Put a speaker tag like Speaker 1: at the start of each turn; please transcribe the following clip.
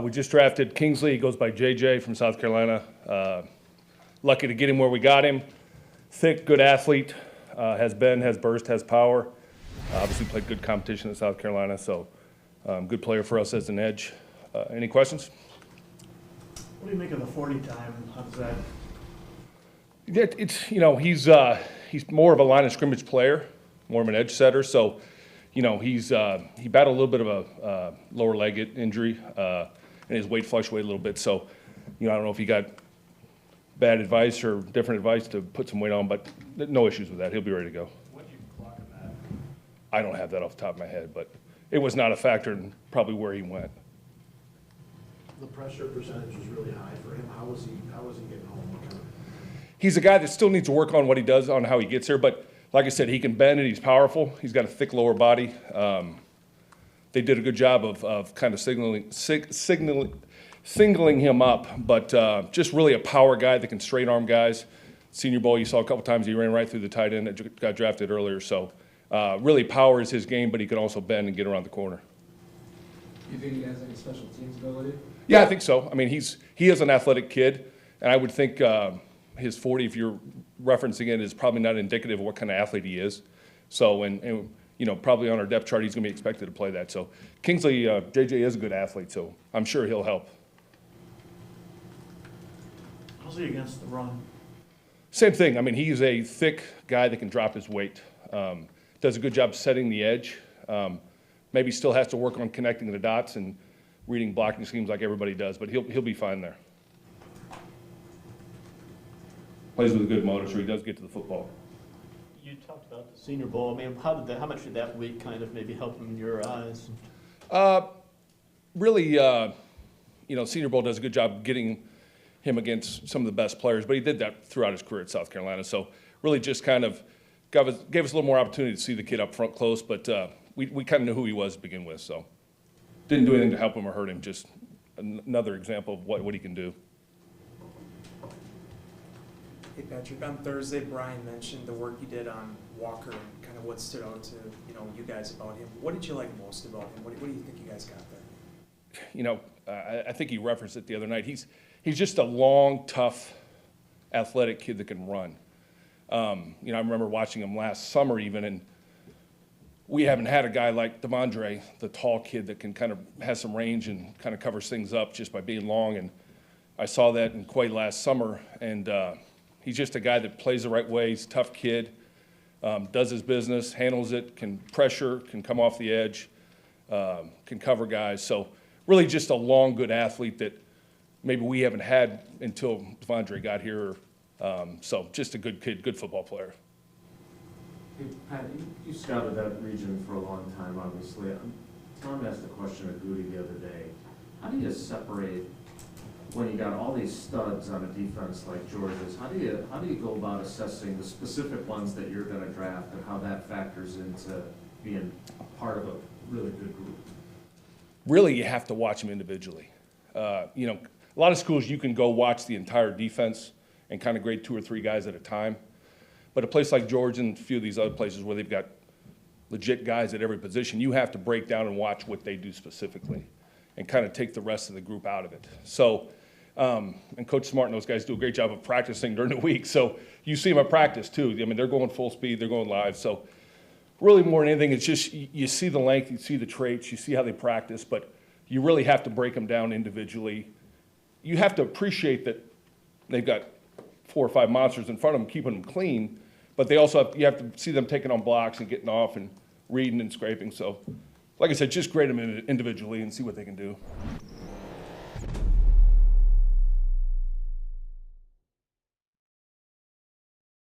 Speaker 1: We just drafted Kingsley. He goes by JJ from South Carolina. Lucky to get him where we got him. Thick, good athlete. Has burst, has power. Obviously played good competition in South Carolina, so good player for us as an edge. Any questions?
Speaker 2: What do you make of the 40 time? How does that?
Speaker 1: He's more of a line of scrimmage player, more of an edge setter. So, he battled a little bit of a lower leg injury, and his weight fluctuated a little bit. So, I don't know if he got bad advice or different advice to put some weight on, but no issues with that. He'll be ready to go.
Speaker 2: What did you clock him at?
Speaker 1: I don't have that off the top of my head, but it was not a factor in probably where he went.
Speaker 3: The pressure percentage was really high for him. How was he getting home?
Speaker 1: He's a guy that still needs to work on what he does on how he gets here, but like I said, he can bend it. He's powerful. He's got a thick lower body. They did a good job of kind of singling him up, but just really a power guy that can straight arm guys. Senior Bowl, you saw a couple times he ran right through the tight end that got drafted earlier. So really power is his game, but he can also bend and get around the corner.
Speaker 4: You think he has any special teams ability?
Speaker 1: Yeah, I think so. I mean, he is an athletic kid, and I would think his 40, if you're referencing it, is probably not indicative of what kind of athlete he is. So, and probably on our depth chart, he's going to be expected to play that. So, Kingsley, JJ is a good athlete, so I'm sure he'll help.
Speaker 2: How's he against the run?
Speaker 1: Same thing. I mean, he's a thick guy that can drop his weight. Does a good job setting the edge. Maybe still has to work on connecting the dots and reading blocking schemes like everybody does, but he'll be fine there. Plays with a good motor, so he does get to the football.
Speaker 5: You talked about the Senior Bowl. I mean, how much did that week kind of maybe help him in your eyes?
Speaker 1: Really, Senior Bowl does a good job getting him against some of the best players, but he did that throughout his career at South Carolina. So really just kind of gave us a little more opportunity to see the kid up front close, but we kind of knew who he was to begin with. So didn't do anything to help him or hurt him, just another example of what he can do.
Speaker 6: Hey Patrick, on Thursday, Brian mentioned the work you did on Walker and kind of what stood out to you guys about him. What did you like most about him? What do you think you guys got there?
Speaker 1: I think he referenced it the other night. He's just a long, tough, athletic kid that can run. I remember watching him last summer even, and we haven't had a guy like Devondre, the tall kid that can kind of has some range and kind of covers things up just by being long. And I saw that in Quay last summer, and he's just a guy that plays the right way. He's a tough kid, does his business, handles it, can pressure, can come off the edge, can cover guys. So really just a long, good athlete that maybe we haven't had until Devondre got here. So just a good kid, good football player.
Speaker 7: Hey, Pat, you scouted that region for a long time, obviously. Tom asked a question of Goody the other day. How do you separate when you got all these studs on a defense like Georgia's? How do you go about assessing the specific ones that you're going to draft and how that factors into being a part of a really good group?
Speaker 1: Really, you have to watch them individually. A lot of schools you can go watch the entire defense and kind of grade 2 or 3 guys at a time. But a place like Georgia and a few of these other places where they've got legit guys at every position, you have to break down and watch what they do specifically and kind of take the rest of the group out of it. So, and Coach Smart and those guys do a great job of practicing during the week. So you see them at practice too. I mean, they're going full speed, they're going live. So really more than anything, it's just you see the length, you see the traits, you see how they practice, but you really have to break them down individually. You have to appreciate that they've got 4 or 5 monsters in front of them, keeping them clean, but you have to see them taking on blocks and getting off and reading and scraping. So, like I said, just grade them individually and see what they can do.